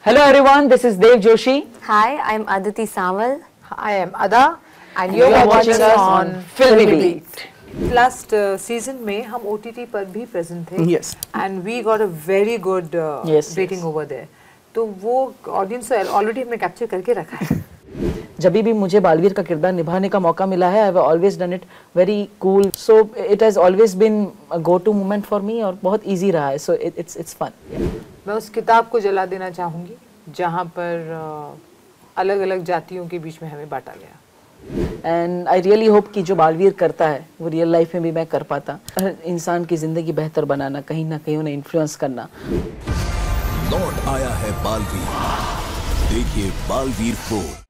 Hello everyone, this is Dev Joshi. Hi, I'm Aditi Samal. I am Ada and you're watching us on Filmy Beat. Last season में हम OTT पर भी present थे. Yes. And we got a very good rating over there. तो वो audience already हमने capture करके रखा है. जब भी मुझे बालवीर का किरदार निभाने का मौका मिला है, I've always done it very cool. So it has always been a go-to moment for me और बहुत easy रहा है. So it's fun. मैं उस किताब को जला देना चाहूँगी जहाँ पर अलग-अलग जातियों के बीच में हमें बांटा गया. And I really hope कि जो बालवीर करता है वो रियल लाइफ में भी मैं कर पाता. इंसान की जिंदगी बेहतर बनाना, कहीं ना कहीं उन्हें इन्फ्लुएंस करना. लौट आया है बालवीर. देखिए Baalveer 4.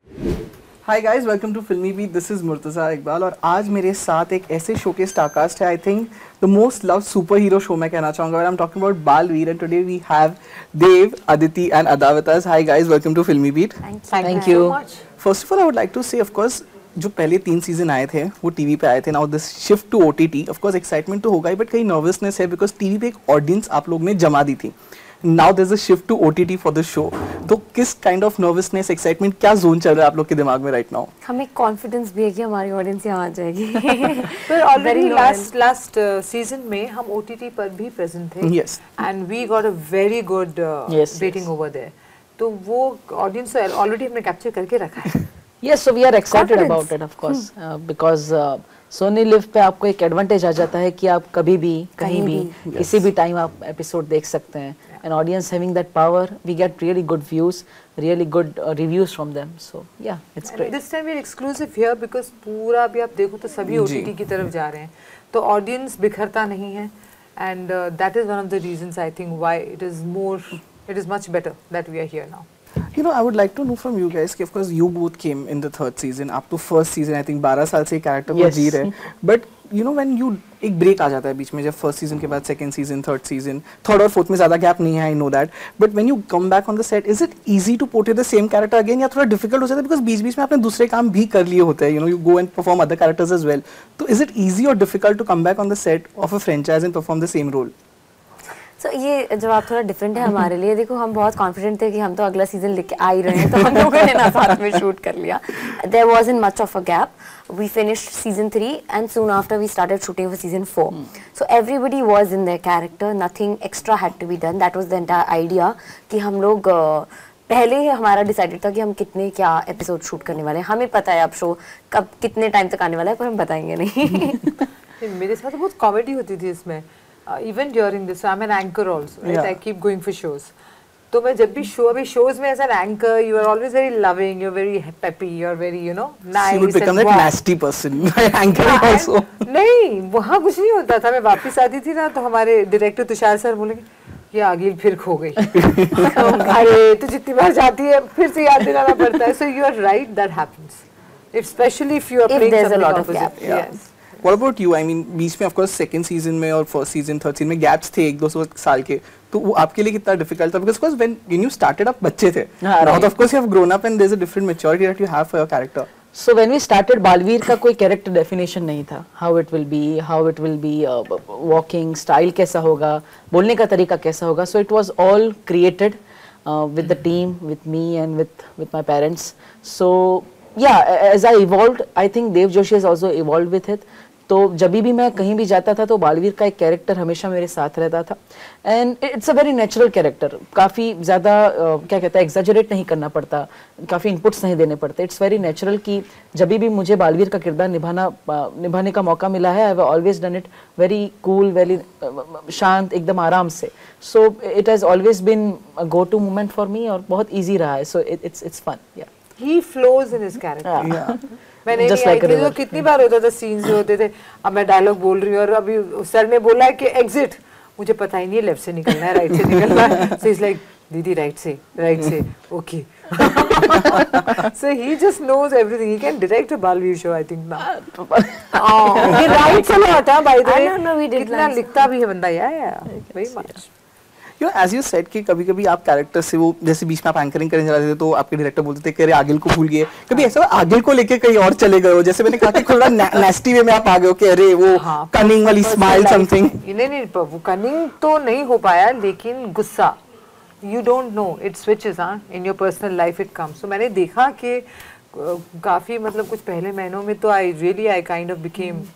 Hi guys, welcome to Filmy Beat. This is Murtaza Iqbal और आज मेरे साथ एक ऐसे शो के स्टारकास्ट है. I think the most loved superhero show मैं कहना चाहूँगा. I'm talking about Balveer and today we have Dev, Aditi and Ada with us. Hi guys, welcome to Filmy Beat. Thank you. So much. First of all, I would like to say, of course, जो पहले 3 season आए थे वो TV पे आए थे. Now this shift to OTT, of course excitement तो होगा ही बट कहीं नर्वसनेस है बिकॉज टीवी पे एक ऑडियंस आप लोग ने जमा दी थी. Now there is a shift to OTT for the show. तो किस काइंड ऑफ नर्वसनेस, एक्साइटमेंट, क्या जोन चल रहा है आप लोग के दिमाग में राइट नाउ? हमें कॉन्फिडेंस भी है कि हमारी ऑडियंस यहाँ आ जाएगी. तो ऑलरेडी लास्ट सीजन में हम OTT पर भी प्रेजेंट थे. Yes. And we got a very good rating over there. तो वो ऑडियंस ऑलरेडी हमने कैप्चर करके रखा है. Yes, so we are excited Confidence. about it, of course, because Sony Live पे आपको एक एडवांटेज आ जाता है कि आप कभी भी कहीं भी किसी भी टाइम आप एपिसोड देख सकते हैं. And audience having that power, we get really good views, really good reviews from them. So yeah, it's great. This time we are exclusive here because पूरा भी आप देखो तो सभी OTT की तरफ जा रहे हैं. तो ऑडियंस बिखरता नहीं है. And that is one of the reasons I think why it is much better that we are here now. You know, I would like to know from you guys कि of course you both came in the 3rd season. आप तो first season I think 12 साल से character को जी रहे हैं. But you know when you एक break आ जाता है बीच में, जब फर्स्ट सीजन के बाद second season, third season, third और फोर्थ में ज्यादा गैप नहीं है, I know that. But when you come back on the set, is it easy to portray the same character again या थोड़ा डिफिकल्ट हो जाता है बिकॉज बीच बीच में आपने दूसरे काम भी कर लिए होते हैं. You know, you go and perform other characters as well. तो इज इट इजी और difficult to come back on the set of a franchise and perform the same role? So, ये जवाब थोड़ा डिफरेंट है हमारे लिए. देखो, हम बहुत कॉन्फिडेंट थे कि हम तो अगला सीजन लेके आ ही रहे हैं, तो हम लोगों ने ना साथ में शूट कर लिया. There wasn't much of a gap. We finished season 3 and soon after we started shooting for season 4. So everybody was in their character. Nothing extra had to be done. That was the entire idea कि हम लोग पहले ही हमारा decided था कि हम कितने क्या एपिसोड शूट करने वाले हैं. हमें पता है अब शो कब कितने टाइम तक आने वाला है, पर हम बताएंगे नहीं. मेरे साथ बहुत कॉमेडी होती थी इसमें. Even during this, I'm an anchor also, right? Yeah. I keep going for shows. तो मैं जब भी shows में as an anchor, you are always very loving, you're very peppy, you're very, you know, nice. You would become that nasty person, anchoring also. नहीं, वहाँ कुछ नहीं होता था. मैं वापस आती थी ना, तो हमारे डायरेक्टर तुषार सर बोलेंगे, ये आगे फिर खो गई. अरे तो जितनी बार जाती है फिर से याद दिलाना पड़ता है. So you are right, that happens. Especially if you are playing there's a something lot of opposite. gap. Yes. What about you? I mean, बीच में of course second season में और first season, third season में gaps थे 1-2 साल के. तो वो आपके लिए कितना difficult था? Because of course when you started आप बच्चे थे. Now of course you have grown up and there's a different maturity that you have for your character. So when we started Baalveer का कोई character definition नहीं था. How it will be walking style कैसा होगा, बोलने का तरीका कैसा होगा. So it was all created with the team, with me and with my parents. So yeah, as I evolved, I think Dev Joshi has also evolved with it. तो जब भी मैं कहीं भी जाता था तो बालवीर का एक कैरेक्टर हमेशा मेरे साथ रहता था. And it's a very natural character. काफ़ी ज़्यादा क्या कहता है, एग्जैजरेट नहीं करना पड़ता, काफ़ी इनपुट्स नहीं देने पड़ते. इट्स वेरी नेचुरल कि जब भी मुझे बालवीर का किरदार निभाने का मौका मिला है, I have always done it very cool, very शांत, एकदम आराम से. So it has always been a go to moment for me और बहुत ईजी रहा है. So it's fun. या He flows in his character. Yeah. मैंने Just नहीं like a आई थी तो river. कितनी बार होता था सीन्स जो होते थे, अब मैं डायलॉग बोल रही हूँ और अभी सर ने बोला है कि एग्जिट, मुझे पता ही नहीं है लेफ्ट से निकलना है राइट से निकलना है. So he's like, दीदी राइट से, okay. So he just knows everything. He can direct a Balveer show, I think now. He writes a lot, by the way. No, we did कितना लिखता भी है बंदा. Yeah, very much. You know, as you said कि कभी-कभी आप character से वो जैसे बीच में आप एंकरिंग करने जा रहे थे तो आपके डायरेक्टर बोलते थे कि अरे आगिल को भूल गए. कभी ऐसा आगिल को लेके कहीं और चले गए हो? जैसे मैंने कहा कि थोड़ा नेस्टी वे में आप आ गए हो कि अरे वो कनिंग वाली स्माइल समथिंग. नहीं वो कनिंग तो नहीं हो पाया, लेकिन गुस्सा you don't know, it switches, हाँ, in your personal life it comes. So मैंने देखा कि काफ़ी मतलब कुछ पहले महीनों में तो I kind of became,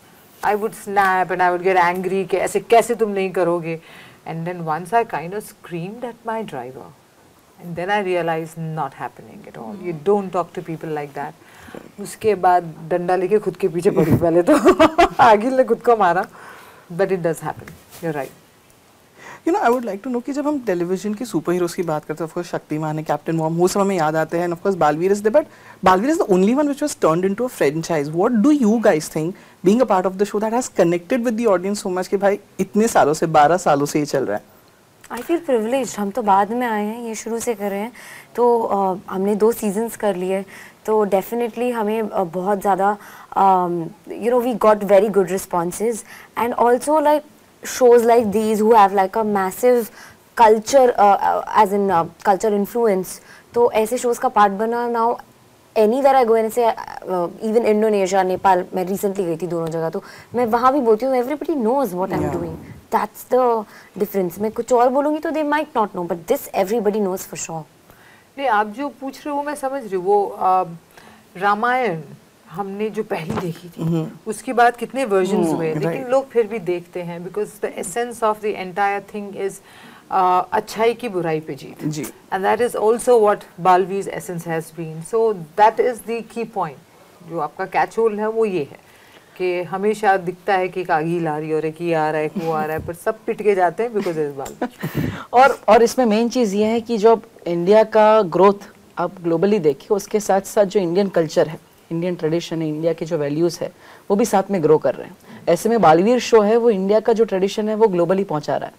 I would snap and I would get angry कि ऐसे कैसे तुम नहीं करोगे, and then once I kind of screamed at my driver, and then I realized not happening at all. You don't talk to people like that. उसके बाद डंडा लेके खुद के पीछे पड़ी पहले तो आगिल ने खुद को मारा, but it does happen. You're right. You know, I would like to know कि जब हम टेलीविजन के सुपर हीरोज की बात करते हैं, of course शक्तिमान है, कैप्टन वॉर्म, वो सब हमें याद आते हैं, and of course Baalveer is there, but Baalveer is the only one which was turned into a franchise. What do you guys think, being a part of the show, that has connected with the audience so much कि भाई इतने सालों से 12 सालों से ये चल रहा है? I feel privileged. हम तो बाद में आए हैं, ये शुरू से कर रहे हैं, तो हमने 2 सीजन्स कर लिए, तो डेफिनेटली हमें बहुत ज़्यादा you know, we got very good responses, and also like shows like these who have like a massive culture as in culture influence, तो ऐसे shows का part बना now anywhere I go and say even Indonesia, Nepal, मैं recently गई थी दोनों जगह, तो मैं वहाँ भी बोलती हूँ everybody knows what I'm doing. That's the difference. मैं कुछ और बोलूँगी तो they might not know, but this everybody knows for sure. नहीं, आप जो पूछ रहे हो मैं समझ रही हूँ, वो रामायण हमने जो पहली देखी थी उसके बाद कितने वर्जन्स हुए, लेकिन लोग फिर भी देखते हैं because the essence of the entire thing is अच्छाई की बुराई पे जीत, and that is also what Baalveer's essence has been. So that is the key point. जो आपका कैच होल है वो ये है कि हमेशा दिखता है कि एक आगिल आ रही है और एक ये आ रहा है, एक वो आ रहा है, पर सब पिट के जाते हैं बिकॉज इस बाल. और इसमें मेन चीज़ ये है कि जो इंडिया का ग्रोथ आप ग्लोबली देखिए, उसके साथ साथ जो इंडियन कल्चर है, इंडियन ट्रेडिशन है, इंडिया के जो वैल्यूज़ है, वो भी साथ में ग्रो कर रहे हैं. ऐसे में बालवीर शो है वो इंडिया का जो ट्रेडिशन है वो ग्लोबली पहुंचा रहा है.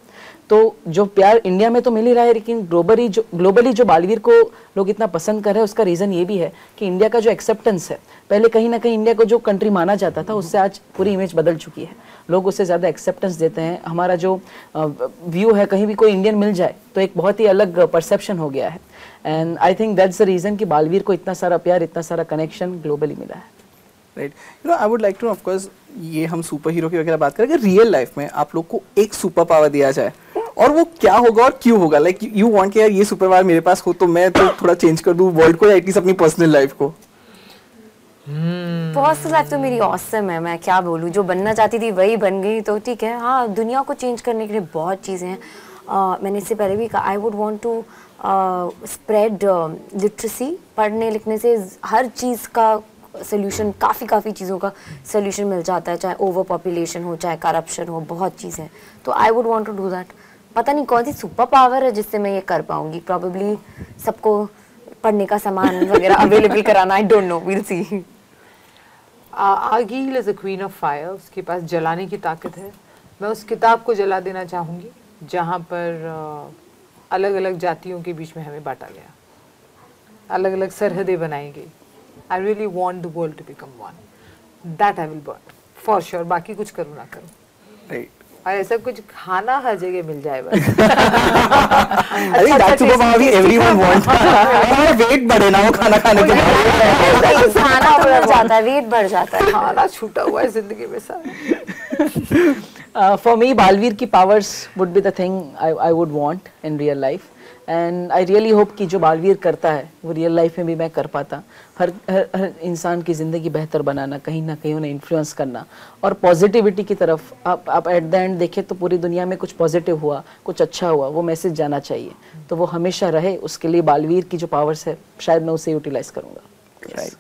तो जो प्यार इंडिया में तो मिल ही रहा है, लेकिन ग्लोबली जो बालवीर को लोग इतना पसंद कर रहे हैं, उसका रीज़न ये भी है कि इंडिया का जो एक्सेप्टेंस है, पहले कहीं ना कहीं इंडिया को जो कंट्री माना जाता था उससे आज पूरी इमेज बदल चुकी है. लोग उससे ज़्यादा एक्सेप्टेंस देते हैं. हमारा जो व्यू है, कहीं भी कोई इंडियन मिल जाए तो एक बहुत ही अलग परसेप्शन हो गया है. And I think that's the reason कि बालवीर को इतना सारा प्यार, इतना सारा कनेक्शन ग्लोबली मिला है. Right. You know, I would like to, of course ये हम सुपर हीरो की वगैरह बात करें, अगर रियल लाइफ में आप लोग को एक सुपर पावर दिया जाए और वो क्या होगा और क्यों होगा? लाइक यू वांट कि यार ये सुपर पावर मेरे पास हो तो मैं तो थोड़ा चेंज कर दूं वर्ल्ड को या एटलीस्ट अपनी पर्सनल लाइफ को. पर्सनल लाइफ तो मेरी ऑसम है, मैं क्या बोलूँ, जो बनना चाहती थी वही बन गई, तो ठीक है. हाँ, दुनिया को चेंज करने के लिए बहुत चीज़ें हैं. मैंने इससे पहले भी कहा, I would want to spread literacy. पढ़ने लिखने से हर चीज़ का सोल्यूशन, काफ़ी चीज़ों का सोल्यूशन मिल जाता है, चाहे ओवर पॉपुलेशन हो, चाहे करप्शन हो, बहुत चीज़ें. तो I would want to do that. पता नहीं कौन सी सुपर पावर है जिससे मैं ये कर पाऊंगी. प्रॉबेबली सबको पढ़ने का सामान वगैरह अवेलेबल कराना. I don't know, we'll see. आगिल is a queen of fire. उसके पास जलाने की ताकत है. मैं उस किताब को जला देना चाहूँगी जहाँ पर अलग अलग जातियों के बीच में हमें बांटा गया, अलग अलग सरहदें बनाई गई. I really want the world to become one. That I will burn for sure. बाकी कुछ करूँ ना करूँ, राइट. और ऐसा कुछ खाना हर जगह मिल जाए बस. अरे that's super power everyone wants. हमारा वेट बढ़े ना वो खाना खाने के बाद. खाना बढ़ जाता है, वेट बढ़ जाता है. खाना छूटा हुआ है जिंदगी में सारा. For me, बालवीर की powers would be the thing I would want in real life, and I really hope कि जो बालवीर करता है वो रियल लाइफ में भी मैं कर पाता. हर इंसान की ज़िंदगी बेहतर बनाना, कहीं ना कहीं उन्हें इन्फ्लुएंस करना और पॉजिटिविटी की तरफ. आप एट द एंड देखें तो पूरी दुनिया में कुछ पॉजिटिव हुआ, कुछ अच्छा हुआ, वो मैसेज जाना चाहिए. तो वो हमेशा रहे, उसके लिए बालवीर की जो पावर्स है शायद मैं उसे यूटिलाइज करूँगा. राइट.